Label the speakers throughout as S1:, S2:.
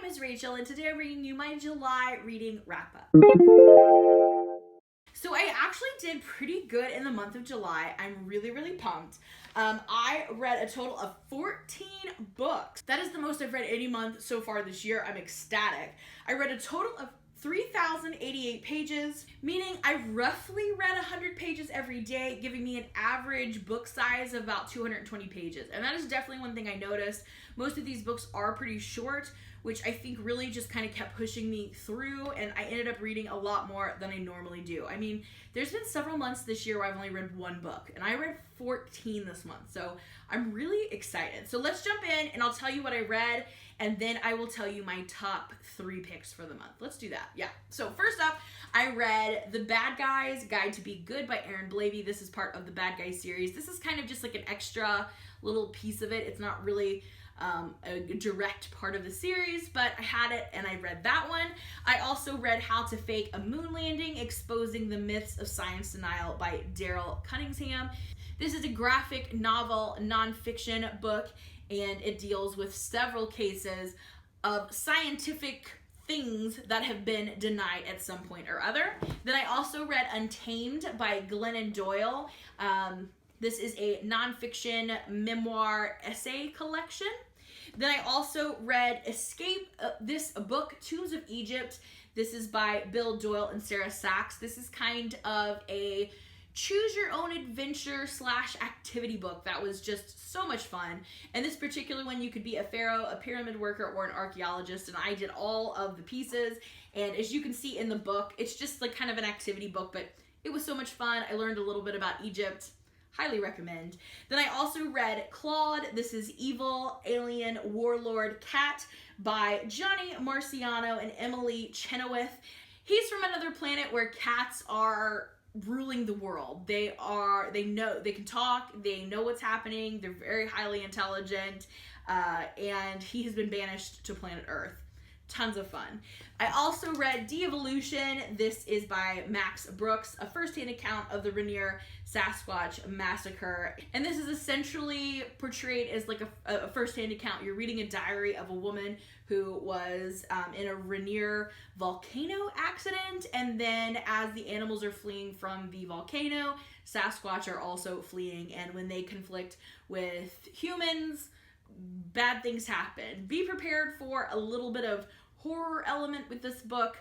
S1: is Rachel, and today I'm bringing you my July reading wrap-up. So I actually did pretty good in the month of July. I'm really pumped. I read a total of 14 books. That is the most I've read any month so far this year. I'm ecstatic. I read a total of 3,088 pages, meaning I roughly read 100 pages every day, giving me an average book size of about 220 pages. And that is definitely one thing I noticed. Most of these books are pretty short, which I think really just kind of kept pushing me through, and I ended up reading a lot more than I normally do. I mean, there's been several months this year where I've only read one book, and I read 14 this month, so I'm really excited. So let's jump in, and I'll tell you what I read, and then I will tell you my top 3 picks for the month. Let's do that. Yeah. So first up, I read The Bad Guys Guide to Be Good by Erin Blavey. This is part of the Bad Guys series. This is kind of just like an extra little piece of it. It's not really a direct part of the series, but I had it and I read that one. I also read How to Fake a Moon Landing, Exposing the Myths of Science Denial by Daryl Cunningham. This is a graphic novel nonfiction book, and it deals with several cases of scientific things that have been denied at some point or other. Then I also read Untamed by Glennon Doyle. This is a nonfiction memoir essay collection. Then I also read Escape, this book, Tombs of Egypt. This is by Bill Doyle and Sarah Sachs. This is kind of a choose your own adventure / activity book that was just so much fun. And this particular one, you could be a pharaoh, a pyramid worker, or an archaeologist, and I did all of the pieces. And as you can see in the book, it's just like kind of an activity book, but it was so much fun. I learned a little bit about Egypt. Highly recommend. Then I also read Claude. This is Evil Alien Warlord Cat by Johnny Marciano and Emily Chenoweth. He's from another planet where cats are ruling the world. They can talk, they know what's happening, they're very highly intelligent, and he has been banished to planet Earth. Tons of fun. I also read De-Evolution. This is by Max Brooks, a first-hand account of the Rainier Sasquatch massacre. And this is essentially portrayed as like a first-hand account. You're reading a diary of a woman who was in a Rainier volcano accident, and then as the animals are fleeing from the volcano, Sasquatch are also fleeing, and when they conflict with humans, bad things happen. Be prepared for a little bit of horror element with this book.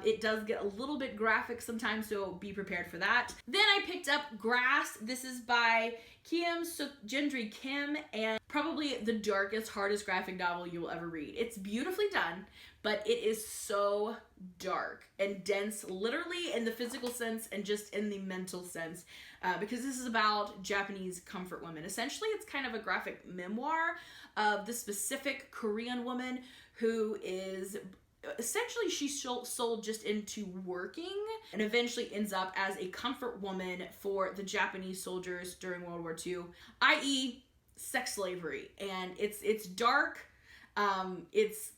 S1: It does get a little bit graphic sometimes, so be prepared for that. Then I picked up Grass. This is by Kiem Sukjendri Kim, and probably the darkest, hardest graphic novel you will ever read. It's beautifully done, but it is so dark and dense, literally in the physical sense and just in the mental sense, because this is about Japanese comfort women. Essentially, it's kind of a graphic memoir of the specific Korean woman who is essentially she's sold just into working and eventually ends up as a comfort woman for the Japanese soldiers during World War II, i.e. sex slavery. And it's dark. It's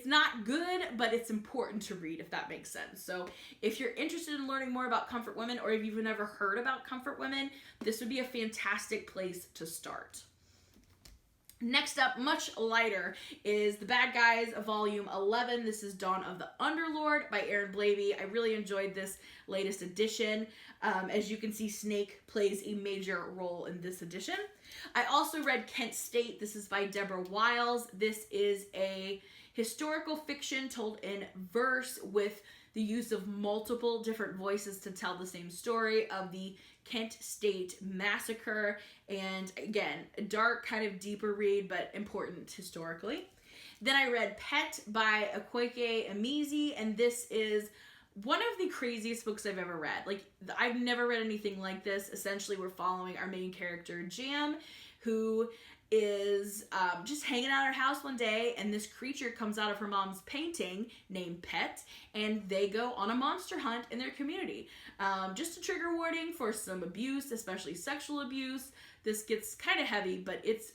S1: not good, but it's important to read, if that makes sense. So if you're interested in learning more about comfort women, or if you've never heard about comfort women, this would be a fantastic place to start. Next up, much lighter, is The Bad Guys Volume 11. This is Dawn of the Underlord by Erin Blavey. I really enjoyed this latest edition. As you can see, Snake plays a major role in this edition. I also read Kent State. This is by Deborah Wiles. This is a historical fiction told in verse with the use of multiple different voices to tell the same story of the Kent State massacre. And again, a dark, kind of deeper read, but important historically. Then I read Pet by Akwaeke Emezi, and this is one of the craziest books I've ever read. Like, I've never read anything like this. Essentially, we're following our main character, Jam, who is just hanging out at her house one day, and this creature comes out of her mom's painting named Pet, and they go on a monster hunt in their community. Just a trigger warning for some abuse, especially sexual abuse. This gets kind of heavy, but it's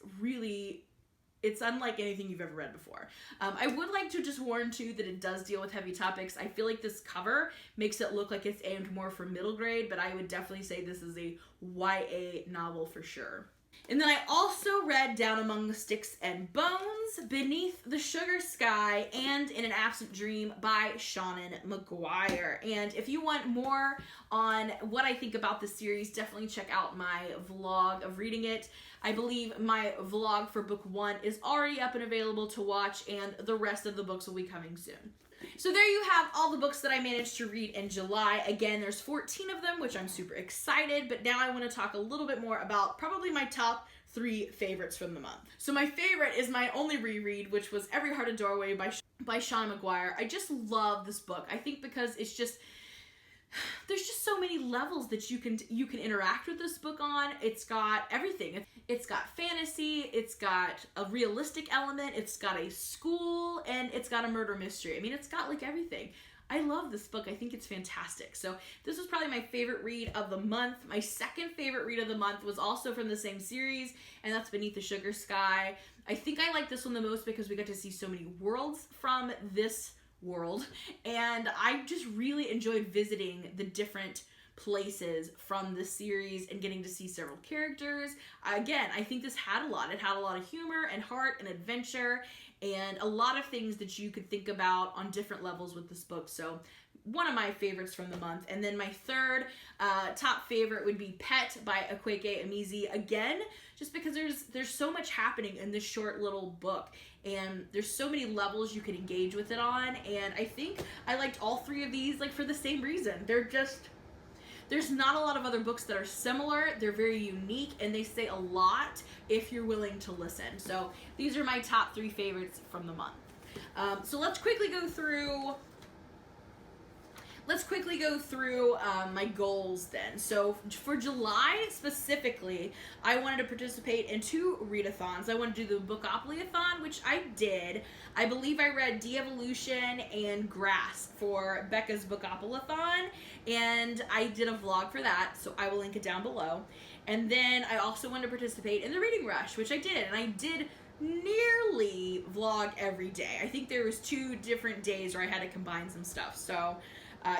S1: unlike anything you've ever read before. I would like to just warn too that it does deal with heavy topics. I feel like this cover makes it look like it's aimed more for middle grade, but I would definitely say this is a YA novel for sure. And then I also read Down Among the Sticks and Bones, Beneath the Sugar Sky, and In an Absent Dream by Seanan McGuire. And if you want more on what I think about this series, definitely check out my vlog of reading it. I believe my vlog for book 1 is already up and available to watch, and the rest of the books will be coming soon. So there you have all the books that I managed to read in July. Again, there's 14 of them, which I'm super excited, but now I want to talk a little bit more about probably my top 3 favorites from the month. So my favorite is my only reread, which was Every Heart a Doorway by Seanan McGuire. I just love this book. I think because it's just, there's just so many levels that you can interact with this book on. It's got everything. It's got fantasy, it's got a realistic element, it's got a school, and it's got a murder mystery. I mean, it's got like everything. I love this book. I think it's fantastic. So this was probably my favorite read of the month. My second favorite read of the month was also from the same series, and that's Beneath the Sugar Sky. I think I like this one the most because we got to see so many worlds from this world, and I just really enjoyed visiting the different places from this series and getting to see several characters. Again, I think this had a lot. It had a lot of humor and heart and adventure and a lot of things that you could think about on different levels with this book. So one of my favorites from the month. And then my third top favorite would be Pet by Akwaeke Emezi. Again, just because there's so much happening in this short little book, and there's so many levels you could engage with it on, and I think I liked all 3 of these like for the same reason. There's not a lot of other books that are similar. They're very unique, and they say a lot if you're willing to listen. So these are my top 3 favorites from the month. So let's quickly go through my goals then. So for July specifically, I wanted to participate in 2 readathons. I wanted to do the Bookopoly-a-thon, which I did. I believe I read De-Evolution and Grass for Becca's Bookopoly-a-thon, and I did a vlog for that, so I will link it down below. And then I also wanted to participate in the Reading Rush, which I did, and I did nearly vlog every day. I think there was 2 different days where I had to combine some stuff, so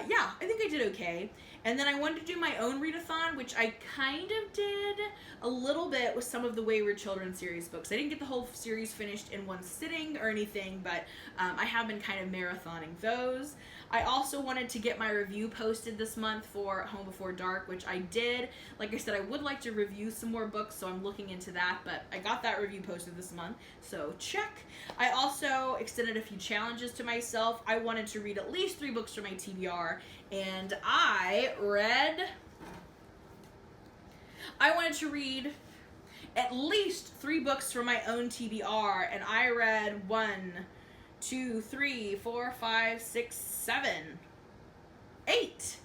S1: yeah, I think I did okay. And then I wanted to do my own readathon, which I kind of did a little bit with some of the Wayward Children series books. I didn't get the whole series finished in one sitting or anything, but I have been kind of marathoning those. I also wanted to get my review posted this month for Home Before Dark, which I did. Like I said, I would like to review some more books, so I'm looking into that, but I got that review posted this month, so check. I also extended a few challenges to myself. I wanted to read at least 3 books for my TBR, and I wanted to read at least 3 books for my own TBR, and I read 1, 2, 3, 4, 5, 6, 7, 8.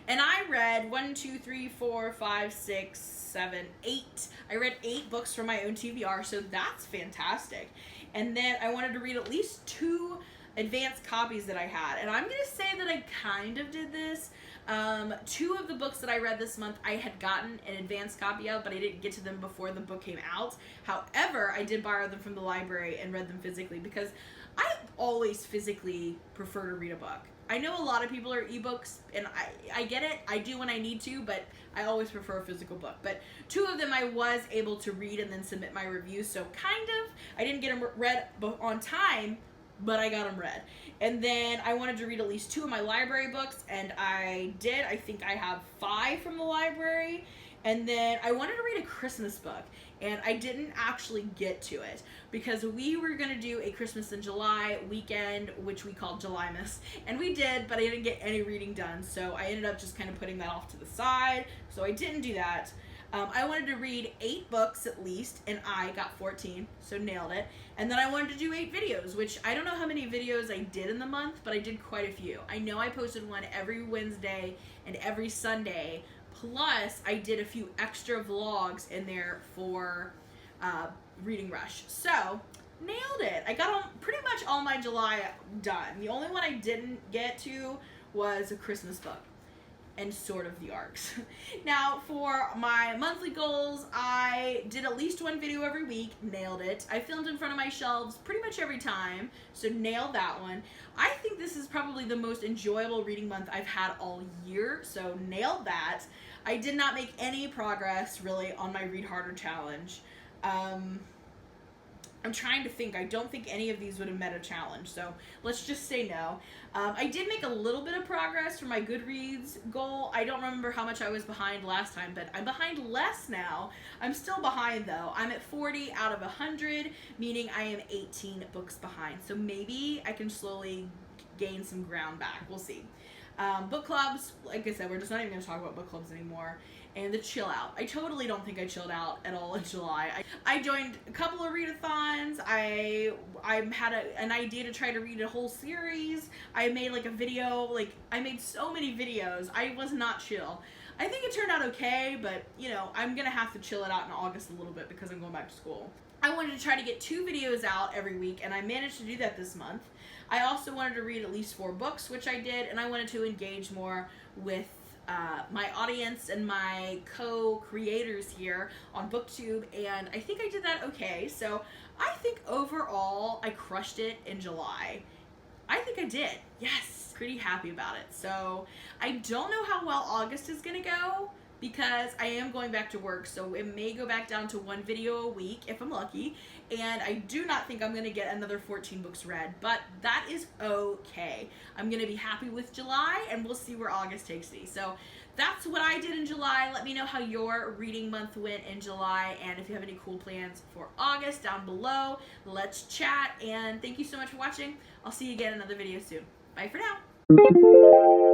S1: And I read 1, 2, 3, 4, 5, 6, 7, 8. I read 8 books from my own TBR, so that's fantastic. And then I wanted to read at least 2 advanced copies that I had. And I'm going to say that I kind of did this. 2 of the books that I read this month I had gotten an advanced copy of, but I didn't get to them before the book came out. However, I did borrow them from the library and read them physically because I always physically prefer to read a book. I know a lot of people are ebooks, and I get it. I do when I need to, but I always prefer a physical book. But 2 of them I was able to read and then submit my reviews, so kind of. I didn't get them read on time, but I got them read. And then I wanted to read at least 2 of my library books, and I did. I think I have 5 from the library. And then I wanted to read a Christmas book, and I didn't actually get to it because we were going to do a Christmas in July weekend, which we called Julymas, and we did, but I didn't get any reading done, so I ended up just kind of putting that off to the side, so I didn't do that. I wanted to read 8 books at least, and I got 14, so nailed it. And then I wanted to do 8 videos, which I don't know how many videos I did in the month, but I did quite a few. I know I posted one every Wednesday and every Sunday, plus I did a few extra vlogs in there for Reading Rush. So, nailed it. I got pretty much all my July done. The only one I didn't get to was a Christmas book and sort of the arcs. Now, for my monthly goals, I did at least 1 video every week, nailed it. I filmed in front of my shelves pretty much every time, so nailed that one. I think this is probably the most enjoyable reading month I've had all year, so nailed that. I did not make any progress really on my Read Harder challenge. I'm trying to think. I don't think any of these would have met a challenge, so let's just say no. I did make a little bit of progress for my Goodreads goal. I don't remember how much I was behind last time, but I'm behind less now. I'm still behind though. I'm at 40 out of 100, meaning I am 18 books behind. So maybe I can slowly gain some ground back. We'll see. Book clubs, like I said, we're just not even going to talk about book clubs anymore. And the chill out. I totally don't think I chilled out at all in July. I joined a couple of readathons. I had an idea to try to read a whole series. I made like a video, I made so many videos. I was not chill. I think it turned out okay, but you know, I'm gonna have to chill it out in August a little bit because I'm going back to school. I wanted to try to get 2 videos out every week, and I managed to do that this month. I also wanted to read at least 4 books, which I did, and I wanted to engage more with my audience and my co-creators here on BookTube, and I think I did that okay. So I think overall I crushed it in July. I think I did. Yes, pretty happy about it. So I don't know how well August is gonna go because I am going back to work, so it may go back down to 1 video a week if I'm lucky, and I do not think I'm gonna get another 14 books read, but that is okay. I'm gonna be happy with July, and we'll see where August takes me. So that's what I did in July. Let me know how your reading month went in July, and if you have any cool plans for August down below. Let's chat, and thank you so much for watching. I'll see you again in another video soon. Bye for now.